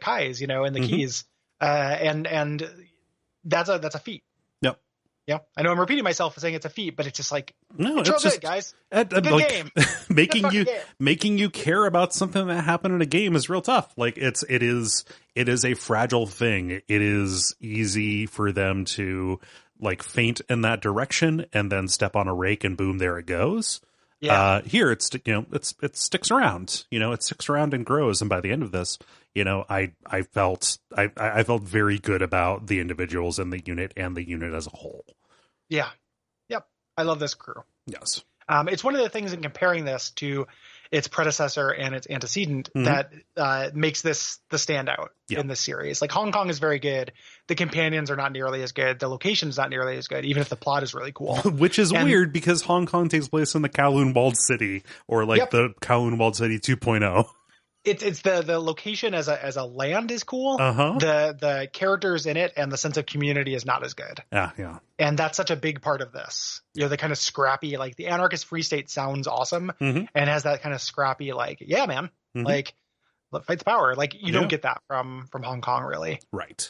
Kais, in the keys. And that's a feat. Yep. Yeah. I know I'm repeating myself saying it's a feat, but it's just like, no, it's real good, guys. Good like, game. making you care about something that happened in a game is real tough. Like, it is a fragile thing. It is easy for them to like faint in that direction and then step on a rake and boom, there it goes. Yeah. Here it sticks around, it sticks around and grows. And by the end of this, I felt very good about the individuals in the unit and the unit as a whole. Yeah. Yep. I love this crew. Yes. It's one of the things in comparing this to its predecessor and its antecedent that makes this the standout in this series. Like Hong Kong is very good. The companions are not nearly as good. The location's not nearly as good, even if the plot is really cool. Which is weird because Hong Kong takes place in the Kowloon Walled City, or like the Kowloon Walled City 2.0. It's the location as a land is cool. The characters in it and the sense of community is not as good. Yeah. And that's such a big part of this. The kind of scrappy, like the anarchist free state sounds awesome and has that kind of scrappy, like, yeah, man, like fight the power. Like you don't get that from Hong Kong really. Right.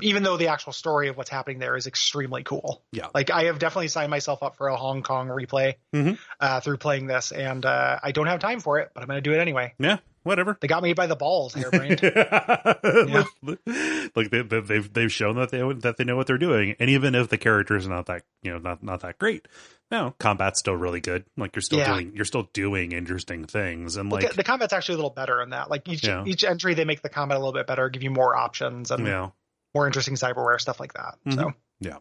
Even though the actual story of what's happening there is extremely cool. Yeah. Like I have definitely signed myself up for a Hong Kong replay through playing this, and I don't have time for it, but I'm going to do it anyway. Yeah. Whatever. They got me by the balls, hairbrained. Like they've shown that they know what they're doing, and even if the characters are not that not that great, combat's still really good. Like you're still doing interesting things, and like the combat's actually a little better in that. Like each entry, they make the combat a little bit better, give you more options and more interesting cyberware stuff like that. So yeah.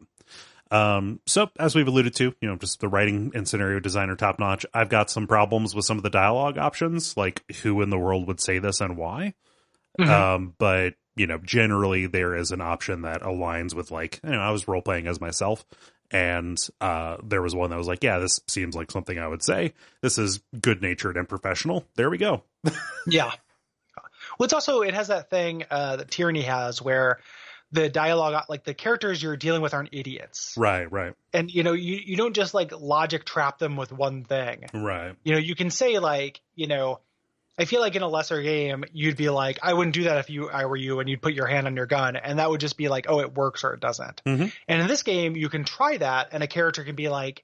So as we've alluded to, just the writing and scenario design are top notch. I've got some problems with some of the dialogue options, like who in the world would say this and why. But generally there is an option that aligns with like, I was role playing as myself, and there was one that was like, yeah, this seems like something I would say. This is good natured and professional. There we go. Yeah. Well, it has that thing that Tyranny has where the dialogue, like the characters you're dealing with aren't idiots. Right. And, you don't just like logic trap them with one thing. Right. You can say like, I feel like in a lesser game, you'd be like, I wouldn't do that if I were you, and you'd put your hand on your gun. And that would just be like, oh, it works or it doesn't. And in this game, you can try that. And a character can be like,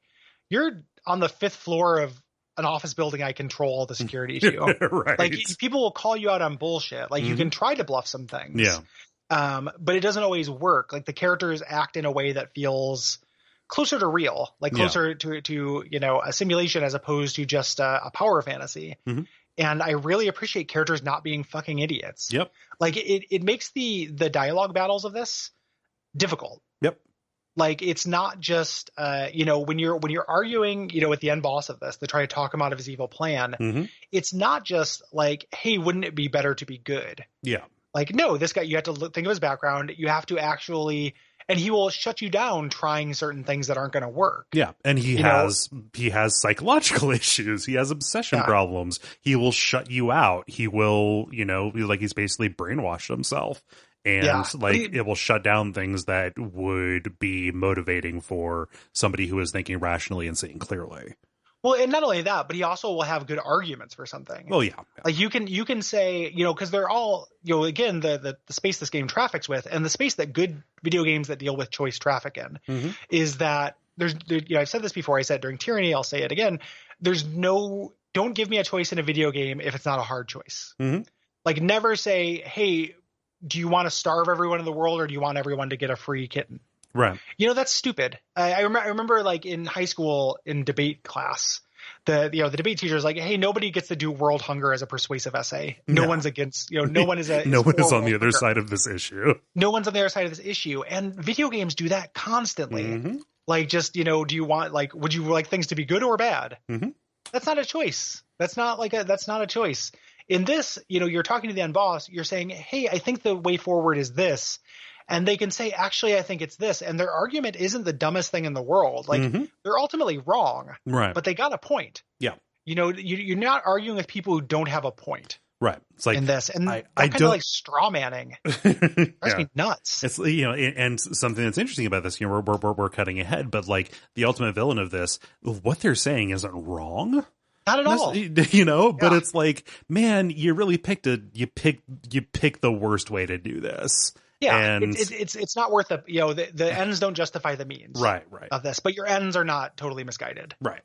you're on the 5th floor of an office building I control the security to. Right. Like people will call you out on bullshit. Like you can try to bluff some things. Yeah. But it doesn't always work. Like the characters act in a way that feels closer to real, like closer to a simulation as opposed to just a power fantasy. And I really appreciate characters not being fucking idiots. Yep. Like it makes the dialogue battles of this difficult. Yep. Like it's not just when you're arguing with the end boss of this to try to talk him out of his evil plan. It's not just like, hey, wouldn't it be better to be good? Yeah. Like, no, this guy, you have to think of his background. You have to actually, and he will shut you down trying certain things that aren't going to work. Yeah. And he has psychological issues. He has obsession problems. He will shut you out. He will, he's basically brainwashed himself. And it will shut down things that would be motivating for somebody who is thinking rationally and seeing clearly. Well, and not only that, but he also will have good arguments for something. Oh yeah. Like you can say, because they're all, again, the space this game traffics with, and the space that good video games that deal with choice traffic in is that I've said this before. I said during Tyranny, I'll say it again. Don't give me a choice in a video game if it's not a hard choice. Like never say, hey, do you want to starve everyone in the world or do you want everyone to get a free kitten? Right. That's stupid. I remember like in high school in debate class, the debate teacher is like, hey, nobody gets to do world hunger as a persuasive essay. No one's against, no one is no one is on the other side of this issue. No one's on the other side of this issue. And video games do that constantly. Like just, do you want, like, would you like things to be good or bad? That's not a choice. That's not a choice. In this, you're talking to the end boss. You're saying, hey, I think the way forward is this. And they can say, actually, I think it's this. And their argument isn't the dumbest thing in the world. Like they're ultimately wrong, right? But they got a point. Yeah. You're not arguing with people who don't have a point. Right. It's like in this, and I kind don't of like straw manning. Drives me nuts. It's and something that's interesting about this, we're cutting ahead, but like the ultimate villain of this, what they're saying isn't wrong. Not at all. But it's like, man, you really picked the worst way to do this. Yeah, and it's not worth the ends don't justify the means. Right. Of this, but your ends are not totally misguided. Right.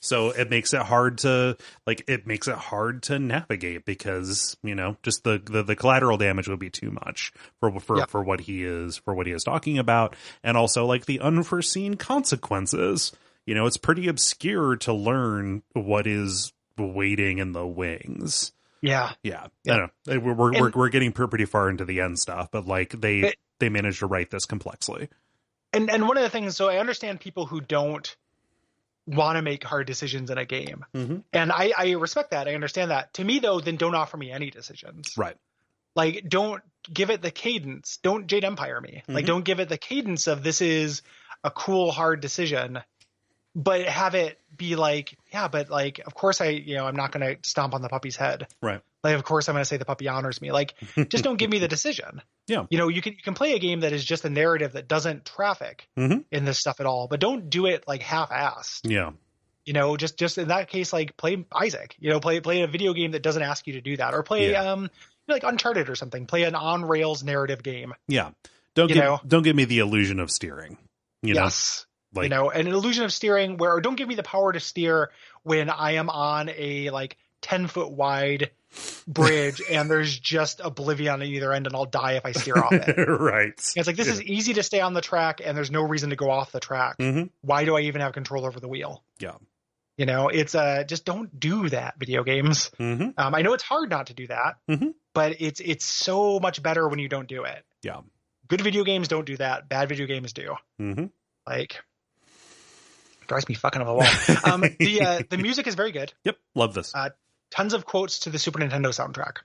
So it makes it hard to navigate because, just the collateral damage would be too much for what he is talking about. And also like the unforeseen consequences, it's pretty obscure to learn what is waiting in the wings. Yeah. I don't know. We're getting pretty far into the end stuff, but like they managed to write this complexly. And one of the things, so I understand people who don't want to make hard decisions in a game. Mm-hmm. And I respect that. I understand that. To me, though, then don't offer me any decisions. Right. Like, don't give it the cadence. Don't Jade Empire me. Mm-hmm. Like, don't give it the cadence of this is a cool, hard decision. But have it be like, yeah, but like, of course I'm not going to stomp on the puppy's head. Right. Like, of course I'm going to say the puppy honors me. Like, just don't give me the decision. Yeah. You can play a game that is just a narrative that doesn't traffic in this stuff at all, but don't do it like half-assed. Yeah. Just in that case, like play Isaac, play a video game that doesn't ask you to do that, or play, like Uncharted or something, play an on rails narrative game. Yeah. Don't give me the illusion of steering. Yes. Like, an illusion of steering or don't give me the power to steer when I am on a like 10-foot wide bridge and there's just oblivion on either end and I'll die if I steer off it. Right. And it's like, this is easy to stay on the track and there's no reason to go off the track. Mm-hmm. Why do I even have control over the wheel? Yeah. It's just don't do that, video games. Mm-hmm. I know it's hard not to do that, but it's so much better when you don't do it. Yeah. Good video games don't do that. Bad video games do. Mm-hmm. Like, drives me fucking up a wall. The music is very good. Yep. Love this. Tons of quotes to the Super Nintendo soundtrack,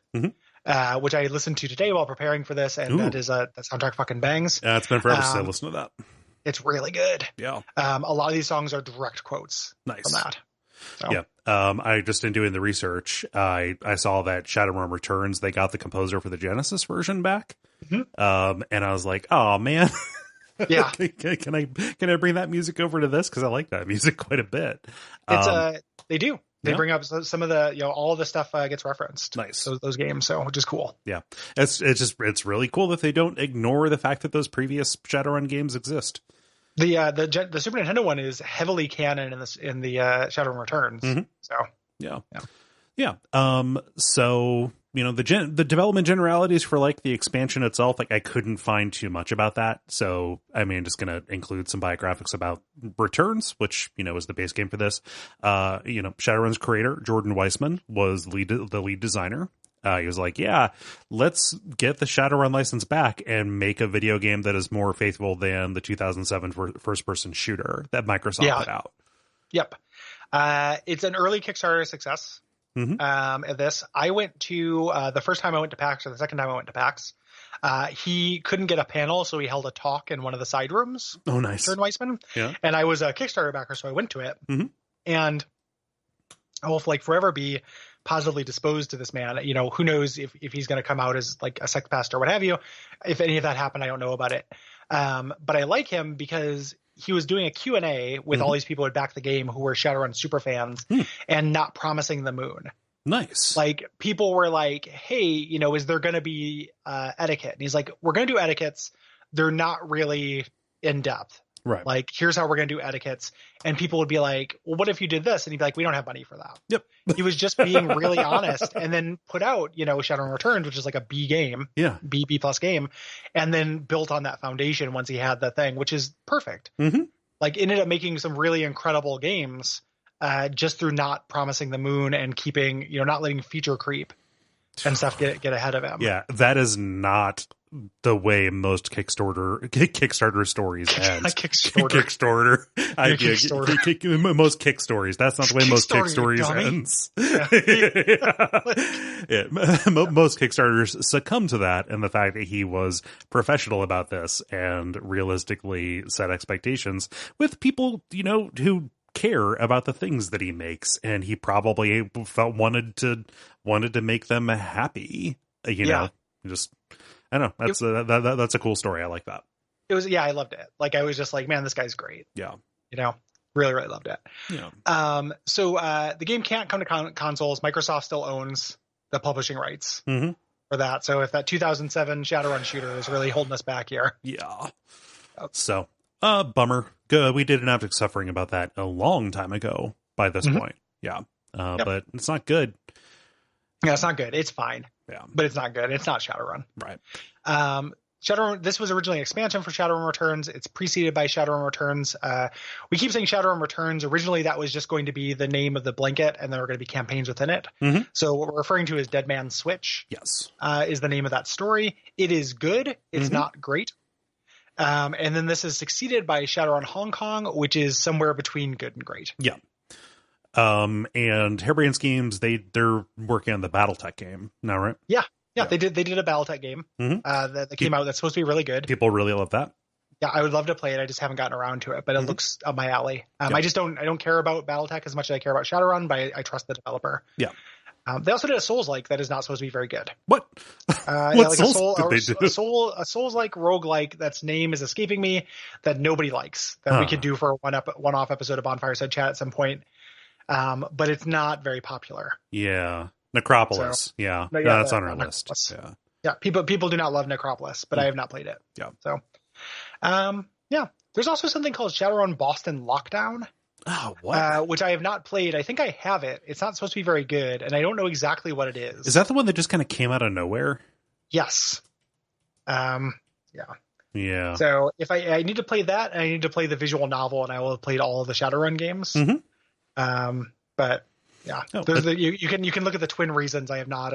which I listened to today while preparing for this. And that soundtrack fucking bangs. Yeah, it's been forever since I listened to that. It's really good. Yeah. A lot of these songs are direct quotes from that. So. Yeah. I just in doing the research, I saw that Shadowrun Returns, they got the composer for the Genesis version back. Mm-hmm. And I was like, oh man. Yeah. Can I bring that music over to this? Because I like that music quite a bit. They do. They bring up some of the, all of the stuff gets referenced. Nice. Those games. So, which is cool. Yeah. It's really cool that they don't ignore the fact that those previous Shadowrun games exist. The Super Nintendo one is heavily canon in the Shadowrun Returns. Mm-hmm. So, yeah. So, the development generalities for like the expansion itself, like I couldn't find too much about that. So, I mean, just going to include some biographics about Returns, which, is the base game for this. Shadowrun's creator, Jordan Weissman, was the lead designer. He was like, yeah, let's get the Shadowrun license back and make a video game that is more faithful than the 2007 first-person shooter that Microsoft put out. Yep. It's an early Kickstarter success. Mm-hmm. At this, I went to the first time I went to PAX, or the second time I went to PAX. He couldn't get a panel, so he held a talk in one of the side rooms. Oh, nice. Jordan Weissman. Yeah. And I was a Kickstarter backer, so I went to it. Mm-hmm. And I will forever be positively disposed to this man. Who knows if he's going to come out as like a sex pest or what have you. If any of that happened, I don't know about it. But I like him because he was doing a Q&A with all these people who had backed the game who were Shadowrun super fans and not promising the moon. Nice. Like, people were like, hey, is there going to be etiquette? And he's like, we're going to do etiquettes. They're not really in depth. Right. Like, here's how we're going to do etiquettes. And people would be like, well, what if you did this? And he'd be like, we don't have money for that. Yep. He was just being really honest, and then put out, Shadowrun Returns, which is like a B game. Yeah. B plus game. And then built on that foundation once he had the thing, which is perfect. Mm-hmm. Like, ended up making some really incredible games just through not promising the moon and keeping, not letting feature creep and stuff get ahead of him. Yeah. That is not the way most Kickstarter stories end. Kickstarter. Most Kick stories. That's not the way most Kick stories ends. Most Kickstarters succumb to that, and the fact that he was professional about this and realistically set expectations with people, who care about the things that he makes, and he probably wanted to make them happy. Just. I don't know. That's a cool story. I like that. It was, I loved it. Like, I was just like, man, this guy's great. Yeah. Really, really loved it. Yeah. So the game can't come to consoles. Microsoft still owns the publishing rights for that. So if that 2007 Shadowrun shooter is really holding us back here. Yeah. So, bummer. Good. We did an Object Suffering about that a long time ago. by this point. Yeah. But it's not good. Yeah, it's not good. It's fine. Yeah. But it's not good. It's not Shadowrun. Right. Shadowrun, this was originally an expansion for Shadowrun Returns. It's preceded by Shadowrun Returns. We keep saying Shadowrun Returns. Originally, that was just going to be the name of the blanket, and there were going to be campaigns within it. Mm-hmm. So what we're referring to as Dead Man's Switch. Yes. Is the name of that story. It is good. It's not great. And then this is succeeded by Shadowrun Hong Kong, which is somewhere between good and great. Yeah. And Harebrained Schemes, they're working on the BattleTech game now, right? Yeah. Yeah, they did a BattleTech game that came out that's supposed to be really good. People really love that. Yeah, I would love to play it. I just haven't gotten around to it, but it looks up my alley. I don't care about BattleTech as much as I care about Shadowrun, but I trust the developer. Yeah. They also did a Souls-like that is not supposed to be very good. What? What Souls did they do? A Souls-like roguelike that's name is escaping me that nobody likes that we could do for a one-off episode of Bonfireside Chat at some point. But it's not very popular. Yeah. Necropolis. So, that's on our list. Yeah. People do not love Necropolis, but I have not played it. Yeah. So, there's also something called Shadowrun Boston Lockdown. Oh, what? Which I have not played. I think I have it. It's not supposed to be very good, and I don't know exactly what it is. Is that the one that just kind of came out of nowhere? Yes. Yeah. Yeah. So if I need to play that, and I need to play the visual novel, and I will have played all of the Shadowrun games. But yeah, you can look at the twin reasons I have not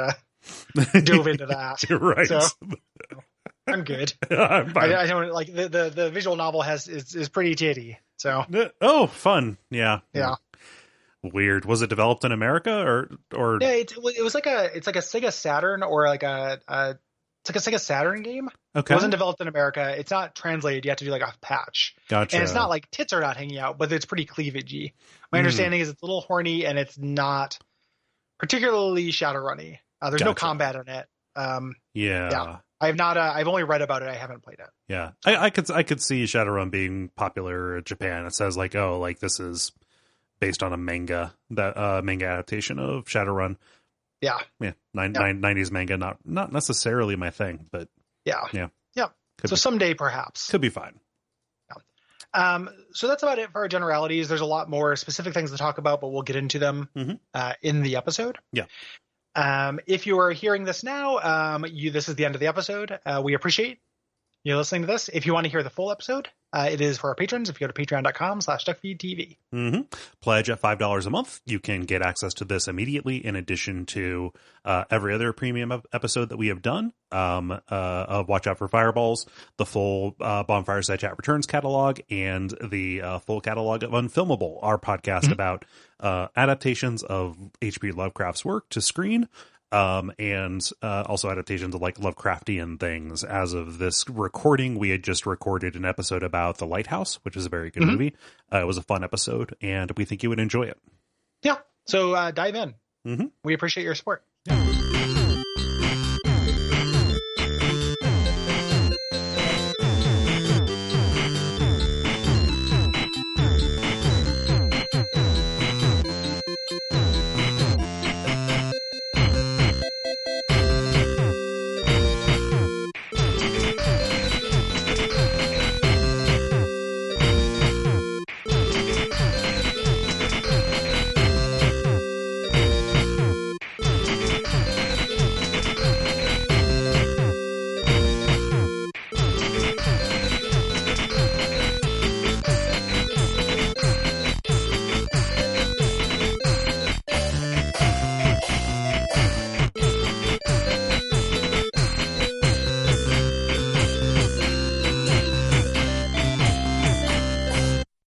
dove into that. You're right. So, I'm good. I'm fine. I don't like the visual novel is pretty titty. So fun. Yeah. Weird. Was it developed in America or? Yeah, it was like a Sega Saturn or like it's like a Sega Saturn game. Okay. It wasn't developed in America. It's not translated. You have to do like a patch. Gotcha. And it's not like tits are not hanging out, but it's pretty cleavagey. My understanding is it's a little horny and it's not particularly Shadowrun-y. There's no combat in it. Yeah. I have not. I've only read about it. I haven't played it. Yeah. I could see Shadowrun being popular in Japan. It says like, oh, like this is based on a manga adaptation of Shadowrun. Yeah. Yeah. 90s manga, not necessarily my thing, but yeah. So be. Someday perhaps Could be fine. Yeah. So that's about it for our generalities. There's a lot more specific things to talk about, but we'll get into them in the episode. Yeah. If you are hearing this now, this is the end of the episode. We appreciate you listening to this. If you want to hear the full episode, it is for our patrons. If you go to patreon.com/Duckfeed.tv. Pledge at $5 a month. You can get access to this immediately in addition to every other premium episode that we have done of Watch Out for Fireballs, the full Bonfireside Chat Returns catalog, and the full catalog of Unfilmable, our podcast about adaptations of H.P. Lovecraft's work to screen. And also adaptations of like Lovecraftian things. As of this recording, we had just recorded an episode about The Lighthouse, which is a very good movie. It was a fun episode, and we think you would enjoy it. Yeah. So dive in. We appreciate your support.